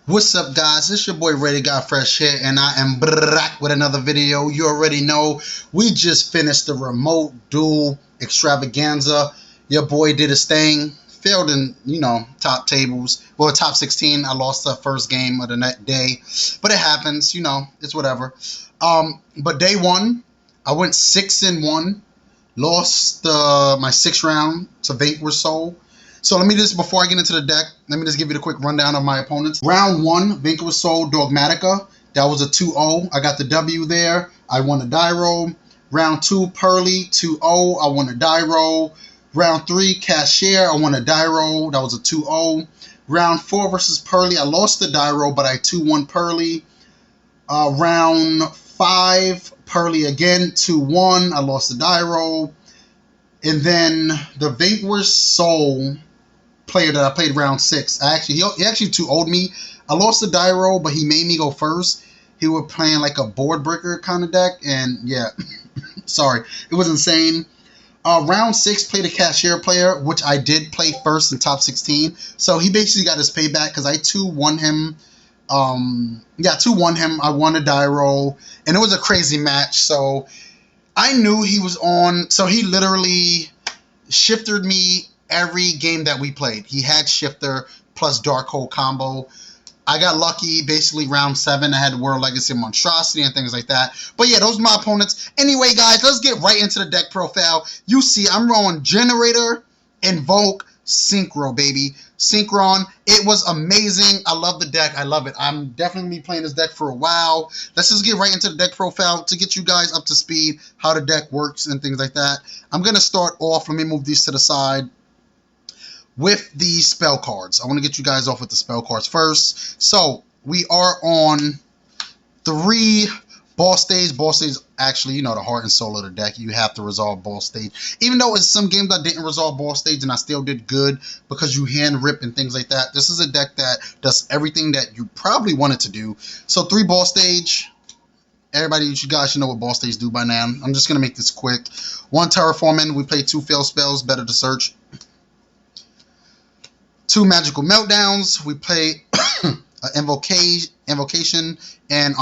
What's up, guys? It's your boy Ready Got Fresh here, and I am back with another video. You already know we just finished the remote duel extravaganza. Your boy did his thing, failed in top tables. Well, top 16. I lost the first game of the next day, but it happens. It's whatever. But day one, I went 6-1, lost my 6th round to Vanquish Soul. So before I get into the deck, let me just give you the quick rundown of my opponents. Round 1, Vanquish Soul Dogmatica. That was a 2-0. I got the W there. I won a die roll. Round 2, Pearly, 2-0. I won a die roll. Round 3, Cashier. I won a die roll. That was a 2-0. Round 4 versus Pearly. I lost the die roll, but I 2-1 Pearly. Round 5, Pearly again, 2-1. I lost the die roll. And then the Vanquish Soul player that I played round 6. He actually 2-0'd me. I lost the die roll, but he made me go first. He was playing like a board breaker kind of deck, and yeah, sorry, it was insane. Round 6 played a Cashier player, which I did play first in top 16. So he basically got his payback because I 2-1 him. 2-1 him. I won a die roll, and it was a crazy match. So I knew he was on. So he literally shifted me every game that we played. He had Shifter plus Dark Hole combo. I got lucky. Basically, round 7, I had World Legacy Monstrosity and things like that. But yeah, those are my opponents. Anyway, guys, let's get right into the deck profile. You see, I'm rolling Generator, Invoke, Synchro, baby. Synchron. It was amazing. I love the deck. I love it. I'm definitely going to be playing this deck for a while. Let's just get right into the deck profile to get you guys up to speed, how the deck works and things like that. I'm going to start off. Let me move these to the side with the spell cards. I want to get you guys off with the spell cards first. So we are on 3 boss stage. Boss stage, actually, the heart and soul of the deck. You have to resolve boss stage. Even though in some games I didn't resolve boss stage and I still did good because you hand rip and things like that. This is a deck that does everything that you probably wanted to do. So 3 boss stage. Everybody, you guys should know what boss stage do by now. I'm just going to make this quick. 1 Terraforming. We play 2 fail spells. Better to search. 2 Magical Meltdowns. We play Invocation and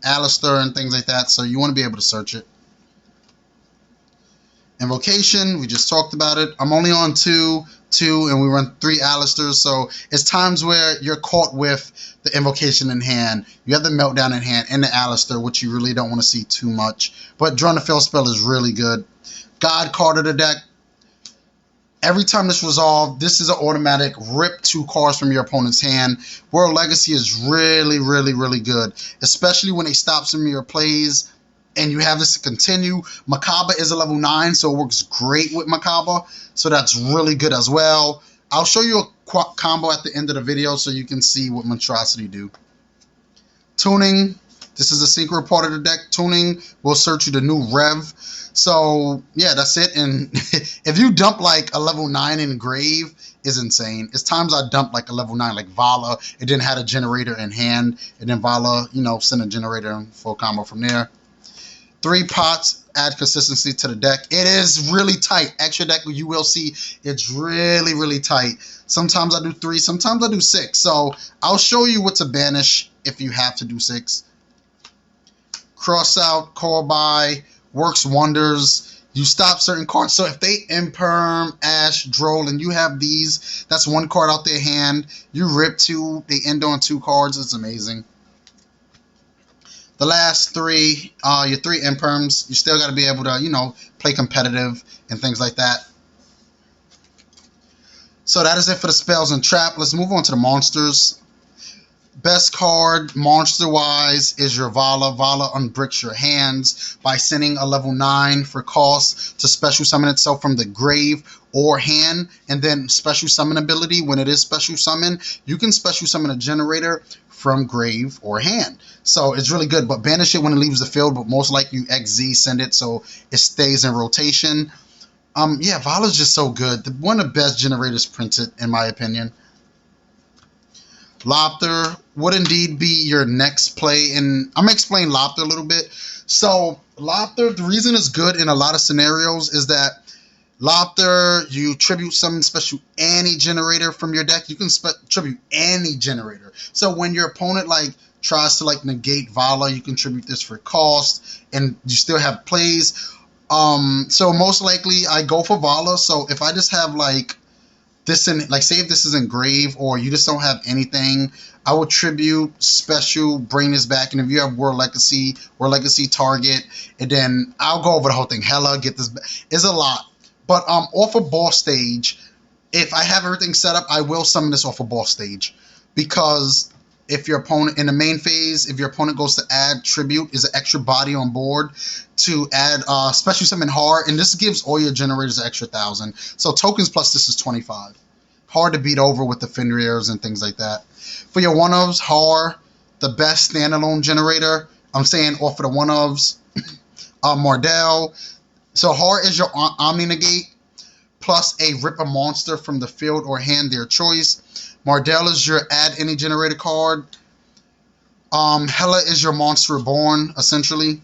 Alistair and things like that. So you want to be able to search it. Invocation, we just talked about it. I'm only on 2, and we run 3 Alistairs. So it's times where you're caught with the Invocation in hand. You have the Meltdown in hand and the Alistair, which you really don't want to see too much. But drawing a fail spell is really good. God card of the deck. Every time this resolved, this is an automatic rip 2 cards from your opponent's hand. World Legacy is really, really, really good, especially when they stop some of your plays and you have this to continue. Macabre is a level 9, so it works great with Macabre, so that's really good as well. I'll show you a combo at the end of the video so you can see what Monstrosity do. Tuning. This is a secret part of the deck. Tuning will search you the new Rev. So, yeah, that's it. And if you dump like a level 9 in Grave, is insane. It's times I dumped like a level 9, like Vala. It didn't have a generator in hand. And then Vala, send a generator and full combo from there. 3 pots, add consistency to the deck. It is really tight. Extra deck, you will see it's really, really tight. Sometimes I do 3, sometimes I do 6. So, I'll show you what to banish if you have to do 6. Cross out, call by, works wonders. You stop certain cards. So if they Imperm, Ash, Droll, and you have these, that's 1 card out their hand. You rip 2, they end on 2 cards. It's amazing. The last 3, your 3 Imperms, you still got to be able to, play competitive and things like that. So that is it for the spells and trap. Let's move on to the monsters. Best card, monster-wise, is your Vala. Vala unbricks your hands by sending a level 9 for cost to special summon itself from the grave or hand. And then special summon ability, when it is special summon, you can special summon a generator from grave or hand. So it's really good, but banish it when it leaves the field, but most likely you XZ send it so it stays in rotation. Yeah, Vala's just so good. One of the best generators printed, in my opinion. Lopter would indeed be your next play, and I'm going to explain Lopter a little bit. So Lopter, the reason it's good in a lot of scenarios is that Lobster, you tribute summon special any generator from your deck. You can tribute any generator. So when your opponent like tries to like negate Vala, you can tribute this for cost, and you still have plays. So most likely I go for Vala. So if I just have like this in, like, say if this is engraved or you just don't have anything, I will tribute special, bring this back, and if you have World Legacy target, and then I'll go over the whole thing. Hella, get this. It's a lot, but off of boss stage, if I have everything set up, I will summon this off of boss stage, because if your opponent in the main phase, if your opponent goes to add tribute, is an extra body on board to add special summon hard, and this gives all your generators an extra 1,000. So tokens plus this is 25. Hard to beat over with the Fenrir's and things like that. For your one-ofs, hard, the best standalone generator. I'm saying off of the one-ofs, Mardell. So hard is your Omni Negate, plus a rip a monster from the field or hand, their choice. Mardell is your add any generator card. Hela is your monster reborn, essentially.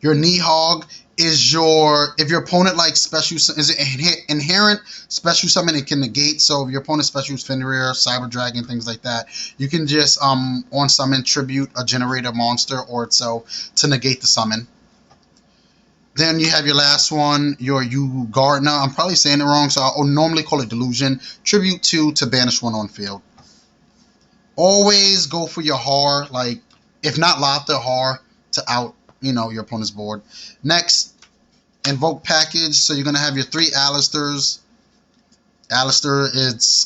Your Nihog is your, if your opponent likes special, is it inherent special summon, it can negate. So if your opponent special is Fenrir, Cyber Dragon, things like that, you can just on summon tribute a generator monster or itself to negate the summon. Then you have your last one, your Yu Gardner. I'm probably saying it wrong, so I'll normally call it Delusion. Tribute 2 to banish 1 on field. Always go for your Har, like, if not Lothar, Har to out, your opponent's board. Next, Invoke package. So you're going to have your 3 Alistairs. Alistair,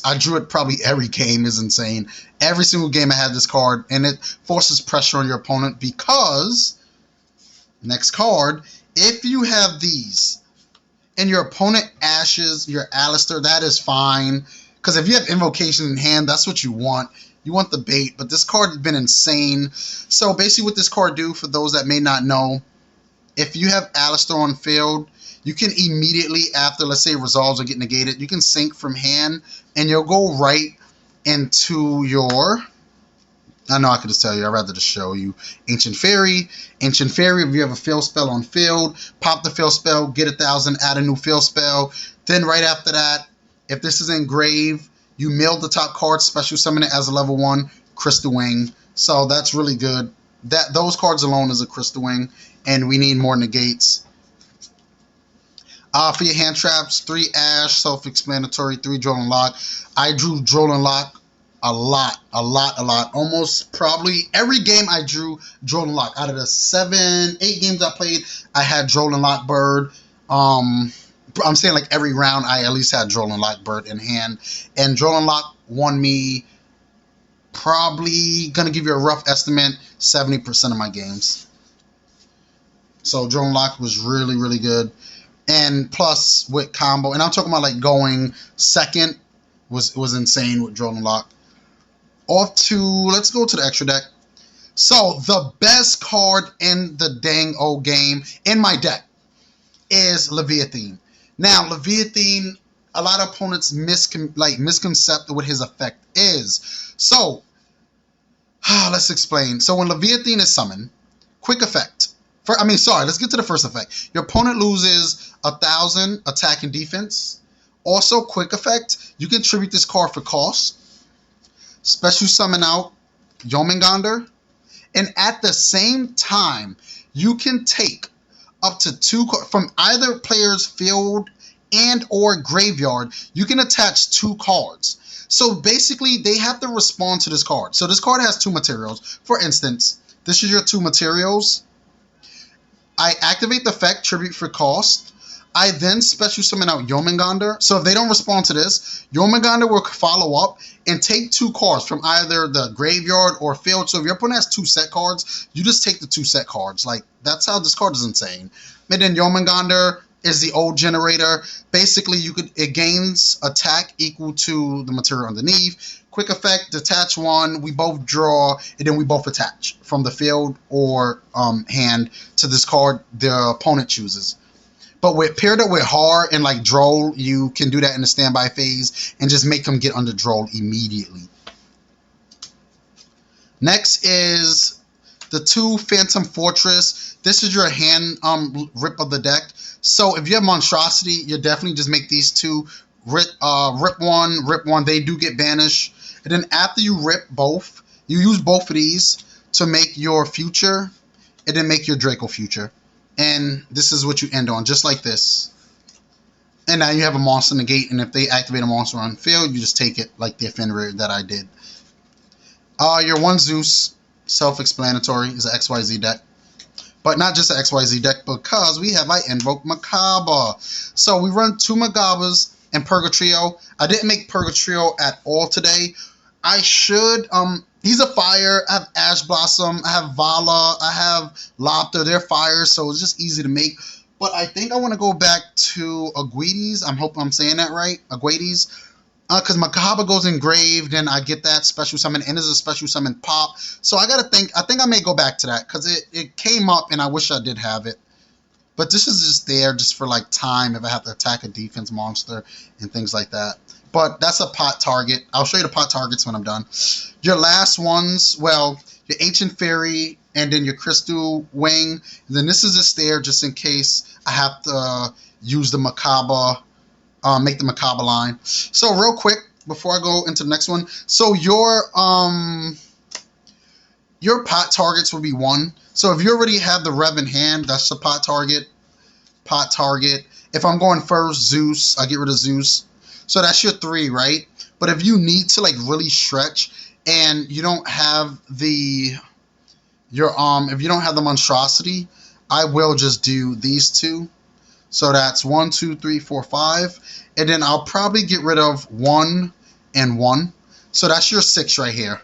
I drew it probably every game, is insane. Every single game I had this card, and it forces pressure on your opponent because, next card, if you have these and your opponent ashes your Alistair, that is fine. Because if you have Invocation in hand, that's what you want. You want the bait, but this card has been insane. So basically what this card do, for those that may not know, if you have Alistair on field, you can immediately after, let's say, resolves or get negated, you can sync from hand, and you'll go right into your... I know I could just tell you. I'd rather just show you. Ancient Fairy. Ancient Fairy, if you have a field spell on field, pop the field spell, get 1,000, add a new field spell. Then right after that, if this is engraved, you mill the top card, special summon it as a level 1, Crystal Wing. So that's really good. Those cards alone is a Crystal Wing, and we need more negates. For your hand traps, 3 Ash, self-explanatory, 3 Droll Lock. I drew Droll Lock a lot. Almost probably every game I drew Droll Lock. Out of the 7, 8 games I played, I had Droll Lock Bird. I'm saying like every round I at least had Droll Lock Bird in hand. And Droll Lock won me, probably going to give you a rough estimate, 70% of my games. So Droll Lock was really, really good. And plus with combo, and I'm talking about like going second, was insane with Droll Lock. Off to, let's go to the extra deck. So the best card in the dang old game in my deck is Leviathan. Now Leviathan, a lot of opponents misconcept what his effect is. So let's explain. So when Leviathan is summoned, quick effect. Let's get to the first effect. Your opponent loses 1,000 attack and defense. Also, quick effect, you can tribute this card for cost. Special summon out Jormungandr, and at the same time, you can take up to 2 from either player's field and or graveyard. You can attach 2 cards. So basically, they have to respond to this card. So this card has 2 materials. For instance, this is your 2 materials. I activate the effect, tribute for cost. I then special summon out Jormungandr. So if they don't respond to this, Jormungandr will follow up and take 2 cards from either the graveyard or field. So if your opponent has 2 set cards, you just take the 2 set cards. Like, that's how this card is insane. And then Jormungandr is the old generator. Basically, it gains attack equal to the material underneath. Quick effect, detach 1, we both draw, and then we both attach from the field or hand to this card the opponent chooses. But paired up with Har and like Droll, you can do that in the standby phase and just make them get under Droll immediately. Next is The 2 Phantom Fortress. This is your hand rip of the deck. So if you have Monstrosity, you definitely just make these 2 rip one. They do get banished. And then after you rip both, you use both of these to make your future, and then make your Draco future. And this is what you end on, just like this. And now you have a monster in the gate, and if they activate a monster on field, you just take it like the Offender that I did. Your 1 Zeus, self-explanatory, is an XYZ deck. But not just an XYZ deck, because we have I Invoke Macabre. So we run 2 Macabres and Purgatrio. I didn't make Purgatrio at all today. I should. He's a fire. I have Ash Blossom. I have Vala. I have Lopter. They're fire, so it's just easy to make. But I think I want to go back to Aguides. I hope I'm saying that right. Aguides. Because Macabre goes engraved, and I get that special summon, and there's a special summon pop. So I gotta think. I think I may go back to that, because it came up, and I wish I did have it. But this is just there just for like time if I have to attack a defense monster and things like that. But that's a pot target. I'll show you the pot targets when I'm done. Your last ones, well, your Ancient Fairy and then your Crystal Wing. And then this is just there just in case I have to use the Macabre, make the Macabre line. So real quick, before I go into the next one. So your pot targets will be 1. So if you already have the Rev in hand, that's the pot target. Pot target. If I'm going first, Zeus, I get rid of Zeus. So that's your 3, right? But if you need to like really stretch and you don't have if you don't have the Monstrosity, I will just do these 2. So that's 1, 2, 3, 4, 5. And then I'll probably get rid of 1 and 1. So that's your 6 right here.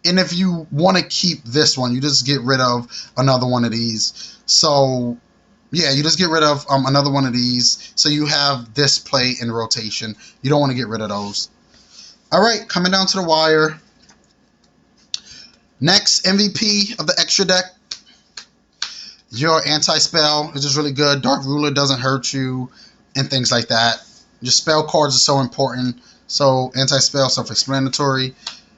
And if you want to keep this one, you just get rid of another one of these. So yeah, you just get rid of another one of these. So you have this play in rotation. You don't want to get rid of those. All right, coming down to the wire. Next, MVP of the extra deck. Your anti-spell is just really good. Dark Ruler doesn't hurt you and things like that. Your spell cards are so important. So anti-spell, self-explanatory.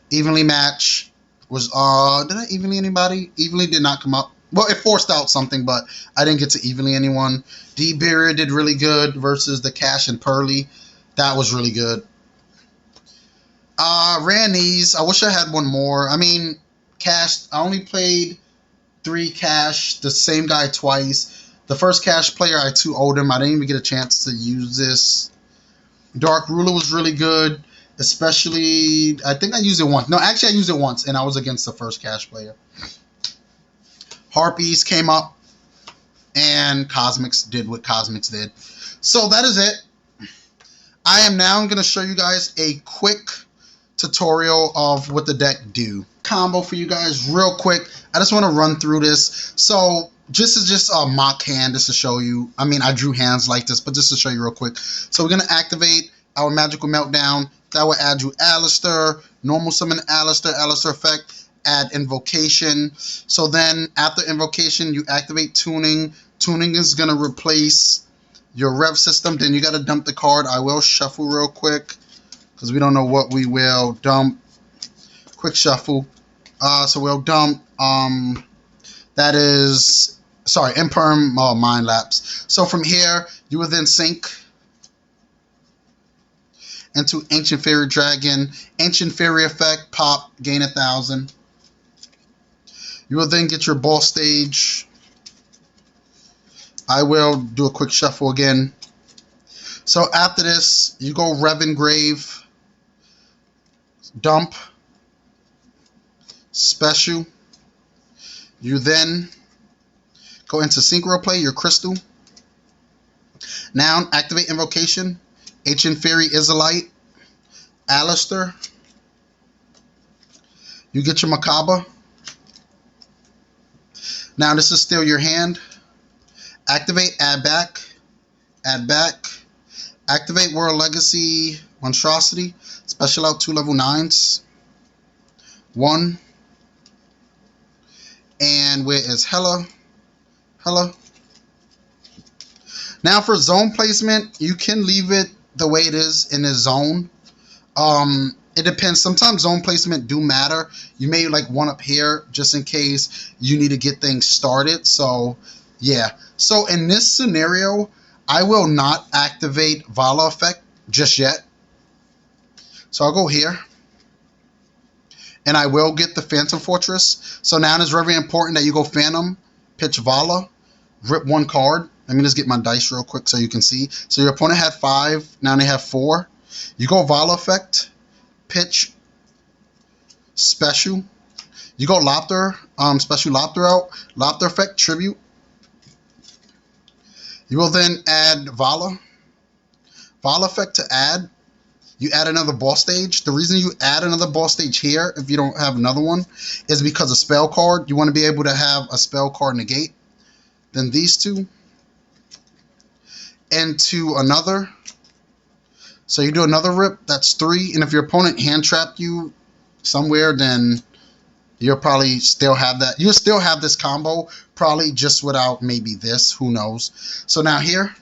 Evenly match was did I evenly anybody? Evenly did not come up. Well, it forced out something, but I didn't get to evenly anyone. D-Barrier did really good versus the Cash and Pearly. That was really good. Ran these. I wish I had one more. I mean, Cash, I only played 3 Cash, the same guy twice. The first Cash player, I 2-0'd him. I didn't even get a chance to use this. Dark Ruler was really good, especially, I think I used it once. No, actually I used it once, and I was against the first Cash player. Harpies came up, and Cosmics did what Cosmics did. So that is it. I am now going to show you guys a quick tutorial of what the deck do. Combo for you guys real quick. I just want to run through this. So this is just a mock hand just to show you. I mean, I drew hands like this, but just to show you real quick. So we're going to activate our Magical Meltdown. That will add you Alistair, normal summon Alistair, Alistair effect. Add Invocation. So then after Invocation, you activate Tuning. Tuning is going to replace your Rev system. Then you got to dump the card. I will shuffle real quick because we don't know what we will dump. Quick shuffle. So we'll dump. That is, sorry, Imperm Mind Lapse. So from here, you will then sync into Ancient Fairy Dragon. Ancient Fairy effect, pop, gain 1,000. You will then get your Ball Stage. I will do a quick shuffle again. So after this, you go Rev Engrave, dump, special. You then go into Synchro Play, your Crystal. Now activate Invocation, Ancient Fairy Israelite, Alistair. You get your Macabre. Now this is still your hand. Activate, add back, activate World Legacy Monstrosity, special out 2 level 9s, 1, and where is Hella? Now for zone placement, you can leave it the way it is in the zone. It depends. Sometimes zone placement do matter. You may like one up here just in case you need to get things started. So yeah. So in this scenario, I will not activate Vala effect just yet. So I'll go here. And I will get the Phantom Fortress. So now it's very important that you go Phantom, pitch Vala, rip one card. Let me just get my dice real quick so you can see. So your opponent had 5, now they have 4. You go Vala effect, pitch, special. You go Lopter, special Lopter out, Lopter effect, tribute. You will then add Vala. Vala effect to add. You add another boss stage. The reason you add another boss stage here, if you don't have another one, is because a spell card. You want to be able to have a spell card negate. Then these two. Into another. So you do another rip. That's 3. And if your opponent hand trapped you somewhere, then you'll probably still have that. You'll still have this combo, probably just without maybe this. Who knows? So now here.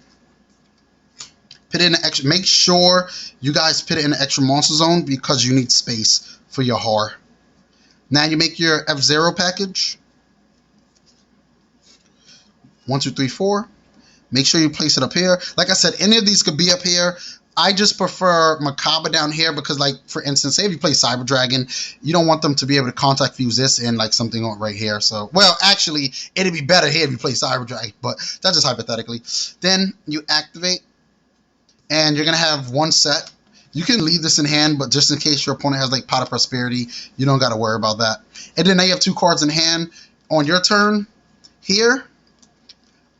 Put in an extra. Make sure you guys put it in an extra monster zone because you need space for your horror. Now you make your F0 package. 1, 2, 3, 4. Make sure you place it up here. Like I said, any of these could be up here. I just prefer Macabre down here because, like, for instance, say if you play Cyber Dragon, you don't want them to be able to contact fuse this in like something right here. So, well, actually, it'd be better here if you play Cyber Dragon, but that's just hypothetically. Then you activate. And you're going to have one set. You can leave this in hand, but just in case your opponent has like Pot of Prosperity, you don't got to worry about that. And then now you have 2 cards in hand. On your turn, here,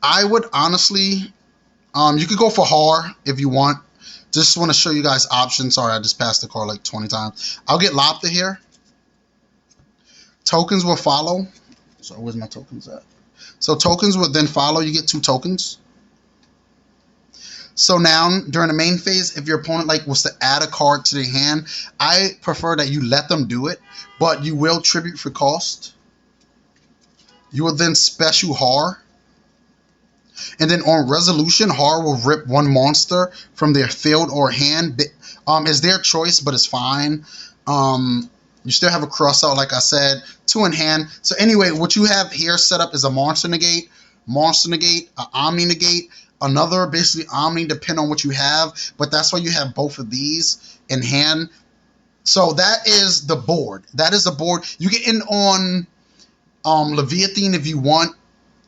I would honestly, you could go for Har if you want. Just want to show you guys options. Sorry, I just passed the card like 20 times. I'll get Lopter here. Tokens will follow. So where's my tokens at? So tokens will then follow. You get 2 tokens. So now, during the main phase, if your opponent like was to add a card to their hand, I prefer that you let them do it, but you will tribute for cost. You will then special Har. And then on resolution, Har will rip 1 monster from their field or hand. It's their choice, but it's fine. You still have a cross out, like I said, 2 in hand. So anyway, what you have here set up is a monster negate, an Omni negate, another basically Omni, depending on what you have, but that's why you have both of these in hand. So that is the board. That is the board. You get in on Leviathan if you want.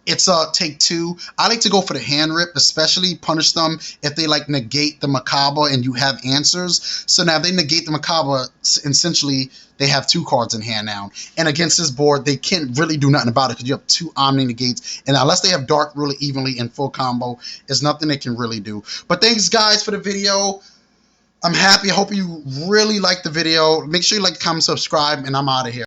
It's a take 2. I like to go for the hand rip, especially punish them if they like negate the Macabre and you have answers. So now if they negate the Macabre, essentially they have 2 cards in hand now. And against this board, they can't really do nothing about it because you have 2 Omni negates. And unless they have Dark really evenly in full combo, there's nothing they can really do. But thanks guys for the video. I'm happy. I hope you really liked the video. Make sure you like, comment, subscribe, and I'm out of here.